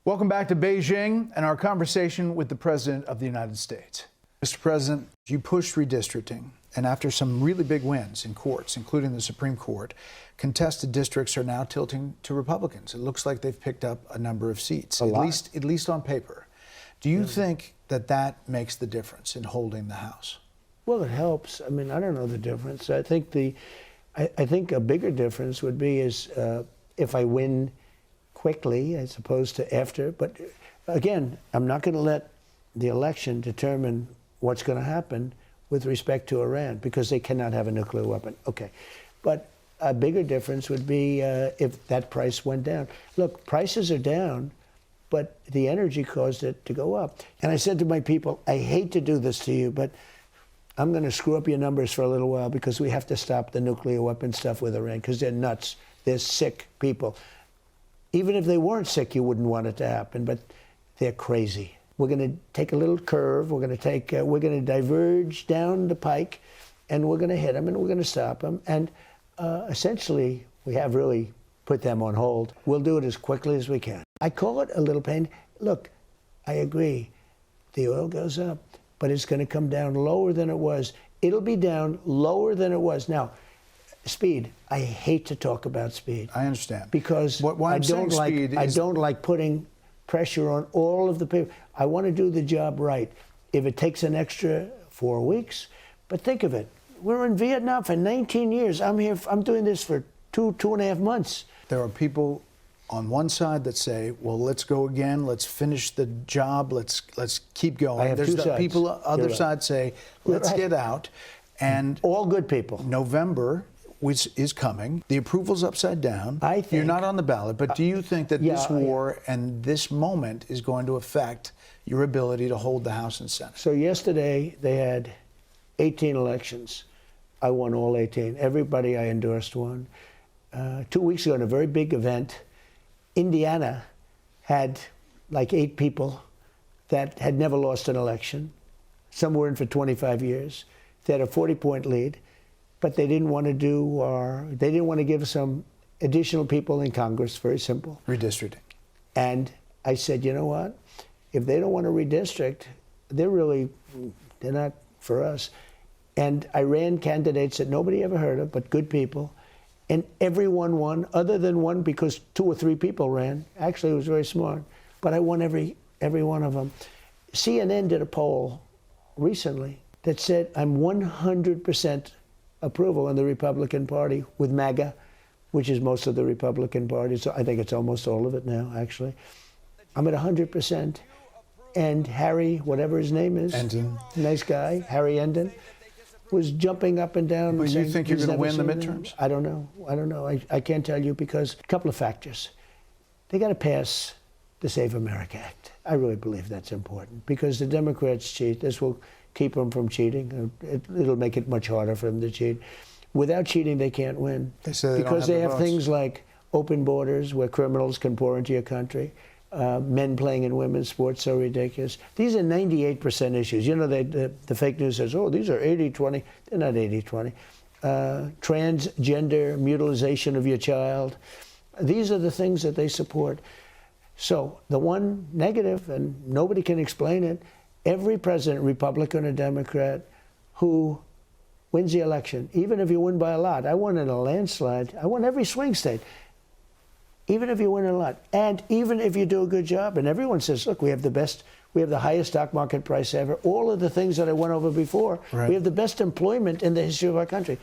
Welcome back to Beijing and our conversation with the President of the United States. Mr. President, you pushed redistricting, and after some really big wins in courts, including the Supreme Court, contested districts are now tilting to Republicans. It looks like they've picked up a number of seats, at least on paper. Do you think that that makes the difference in holding the House? Well, it helps. I mean, I don't know the difference. I think a bigger difference would be if I win quickly as opposed to after. But again, I'm not going to let the election determine what's going to happen with respect to Iran, because they cannot have a nuclear weapon. Okay. But a bigger difference would be if that price went down. Look, prices are down, but the energy caused it to go up. And I said to my people, I hate to do this to you, but I'm going to screw up your numbers for a little while because we have to stop the nuclear weapon stuff with Iran, because they're nuts. They're sick people. Even if they weren't sick, you wouldn't want it to happen, but they're crazy. We're going to take a little curve. We're going to diverge down the pike, and we're going to hit them, and we're going to stop them. And essentially, we have really put them on hold. We'll do it as quickly as we can. I call it a little pain. Look, I agree. The oil goes up, but it's going to come down lower than it was. It'll be down lower than it was. Now, speed. I hate to talk about speed. I understand. Because I don't like putting pressure on all of the people. I want to do the job right. If it takes an extra 4 weeks, but think of it. We're in Vietnam for 19 years. I'm here. I'm doing this for two and a half months. There are people on one side that say, well, let's go again. Let's finish the job. Let's keep going. I have two sides. People on the other side say, let's get out. And all good people. November, which is coming. The approval's upside down. I think you're not on the ballot, but do you think that this war and this moment is going to affect your ability to hold the House and Senate? So yesterday they had 18 elections. I won all 18. Everybody I endorsed won. 2 weeks ago, in a very big event, Indiana had like 8 people that had never lost an election. Some were in for 25 years. They had a 40-point lead. But they didn't want to they didn't want to give some additional people in Congress, very simple. Redistricting. And I said, you know what? If they don't want to redistrict, they're not for us. And I ran candidates that nobody ever heard of, but good people. And everyone won, other than one because 2 or 3 people ran. Actually, it was very smart. But I won every one of them. CNN did a poll recently that said I'm 100% approval in the Republican Party with MAGA, which is most of the Republican Party. So I think it's almost all of it now, actually. I'm at 100%. And Harry, whatever his name is, Enden. Nice guy, Harry Enden, was jumping up and down. But you think you're going to win the midterms? I don't know. I can't tell you because a couple of factors. They got to pass the Save America Act. I really believe that's important because the Democrats cheat. This will keep them from cheating. It'll make it much harder for them to cheat. Without cheating, they can't win. They say because they have votes. things like open borders where criminals can pour into your country, men playing in women's sports so ridiculous. These are 98% issues. You know, the fake news says, oh, these are 80-20. They're not 80-20. Transgender mutilation of your child. These are the things that they support. So the one negative, and nobody can explain it, every president, Republican or Democrat, who wins the election, even if you win by a lot. I won in a landslide. I won every swing state. Even if you win a lot, and even if you do a good job, and everyone says, look, we have the highest stock market price ever, all of the things that I went over before, right. We have the best employment in the history of our country.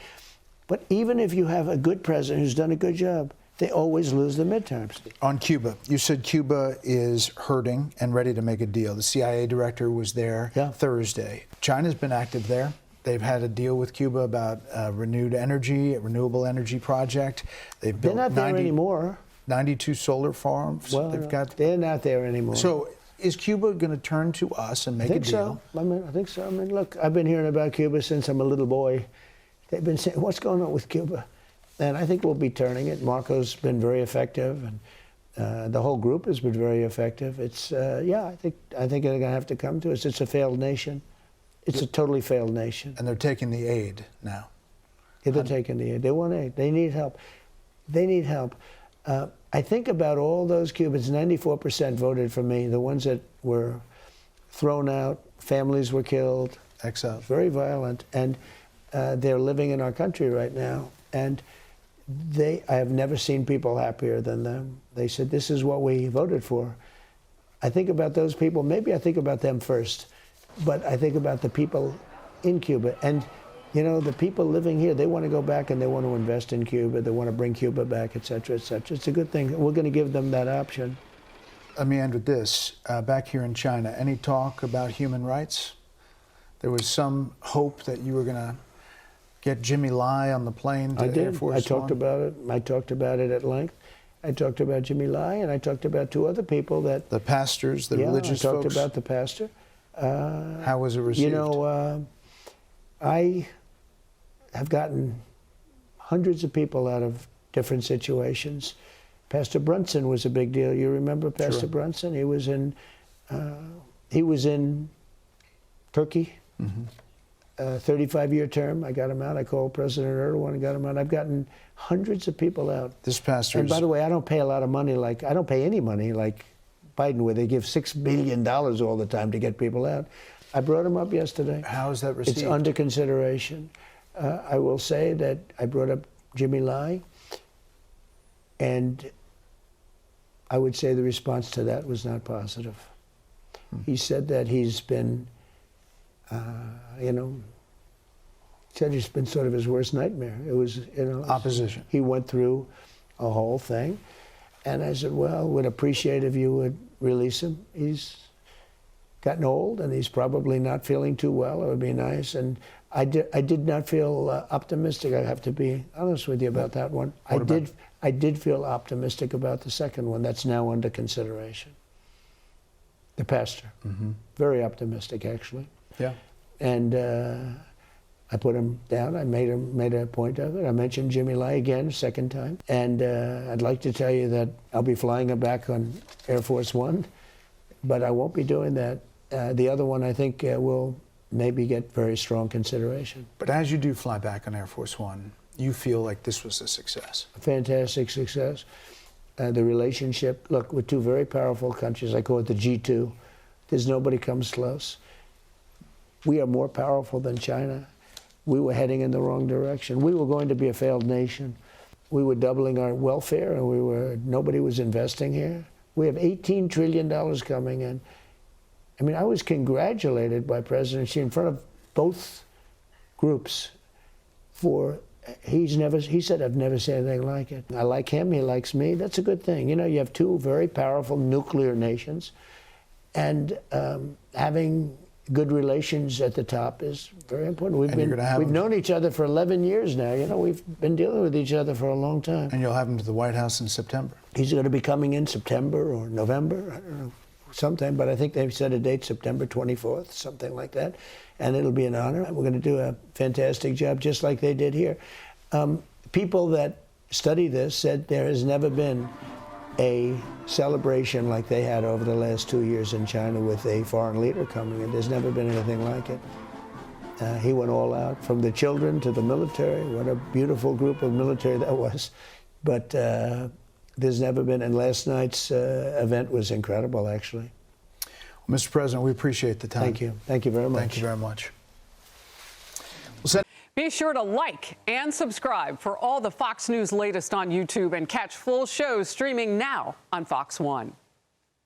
But even if you have a good president who's done a good job, they always lose the midterms. On Cuba, you said Cuba is hurting and ready to make a deal. The CIA director was there Thursday. China's been active there. They've had a deal with Cuba about renewable energy project. They're not there anymore. 92 solar farms. Well, they're not there anymore. So is Cuba going to turn to us and make a deal? I think so. I mean, look, I've been hearing about Cuba since I'm a little boy. They've been saying, what's going on with Cuba? And I think we'll be turning it. Marco's been very effective, and the whole group has been very effective. It's I think they're going to have to come to us. It's a failed nation. It's a totally failed nation. And they're taking the aid now. Yeah, they're taking the aid. They want aid. They need help. They need help. I think about all those Cubans. 94% voted for me. The ones that were thrown out, families were killed. Exiled. Very violent, and they're living in our country right now. And I have never seen people happier than them. They said, this is what we voted for. I think about those people. Maybe I think about them first, but I think about the people in Cuba. And, you know, the people living here, they want to go back and they want to invest in Cuba. They want to bring Cuba back, et cetera, et cetera. It's a good thing. We're going to give them that option. Let me end with this. Back here in China, any talk about human rights? There was some hope that you were going to get Jimmy Lai on the plane to Air Force One. I talked about it. I talked about it at length. I talked about Jimmy Lai, and I talked about two other people that... The pastors, the religious folks. I talked about the pastor. How was it received? You know, I have gotten hundreds of people out of different situations. Pastor Brunson was a big deal. You remember Pastor Brunson? He was in Turkey. Mm-hmm. 35-year term. I got him out. I called President Erdogan and got him out. I've gotten hundreds of people out. This pastor. And by the way, I don't pay a lot of money. I don't pay any money like Biden, where they give $6 billion all the time to get people out. I brought him up yesterday. How is that received? It's under consideration. I will say that I brought up Jimmy Lai, and I would say the response to that was not positive. He said that he's been, you know, said it's been sort of his worst nightmare. It was, you know, opposition. He went through a whole thing, and I said, well, would appreciate if you would release him. He's gotten old, and he's probably not feeling too well. It would be nice. And I did not feel optimistic. I have to be honest with you about that one. I did feel optimistic about the second one. That's now under consideration. The pastor, very optimistic, actually. Yeah. And I put him down. I made a point of it. I mentioned Jimmy Lai again, second time. And I'd like to tell you that I'll be flying him back on Air Force One, but I won't be doing that. The other one, I think, will maybe get very strong consideration. But as you do fly back on Air Force One, you feel like this was a success? A fantastic success. The relationship, look, with two very powerful countries, I call it the G2. There's nobody comes close. We are more powerful than China. We were heading in the wrong direction. We were going to be a failed nation. We were doubling our welfare, and nobody was investing here. We have $18 trillion coming in. I mean, I was congratulated by President Xi in front of both groups for, he said, I've never seen anything like it. I like him, he likes me. That's a good thing. You know, you have two very powerful nuclear nations, and having good relations at the top is very important. We've known each other for 11 years now. You know, we've been dealing with each other for a long time. And you'll have him to the White House in September. He's going to be coming in September or November, I don't know, sometime, but I think they've set a date, September 24th, something like that, and it'll be an honor. We're going to do a fantastic job, just like they did here. People that study this said there has never been a celebration like they had over the last 2 years in China with a foreign leader coming in. There's never been anything like it. He went all out, from the children to the military. What a beautiful group of military that was. But there's never been, and last night's event was incredible, actually. Well, Mr. President, we appreciate the time. Thank you. Thank you very much. Thank you very much. Be sure to like and subscribe for all the Fox News latest on YouTube, and catch full shows streaming now on Fox One.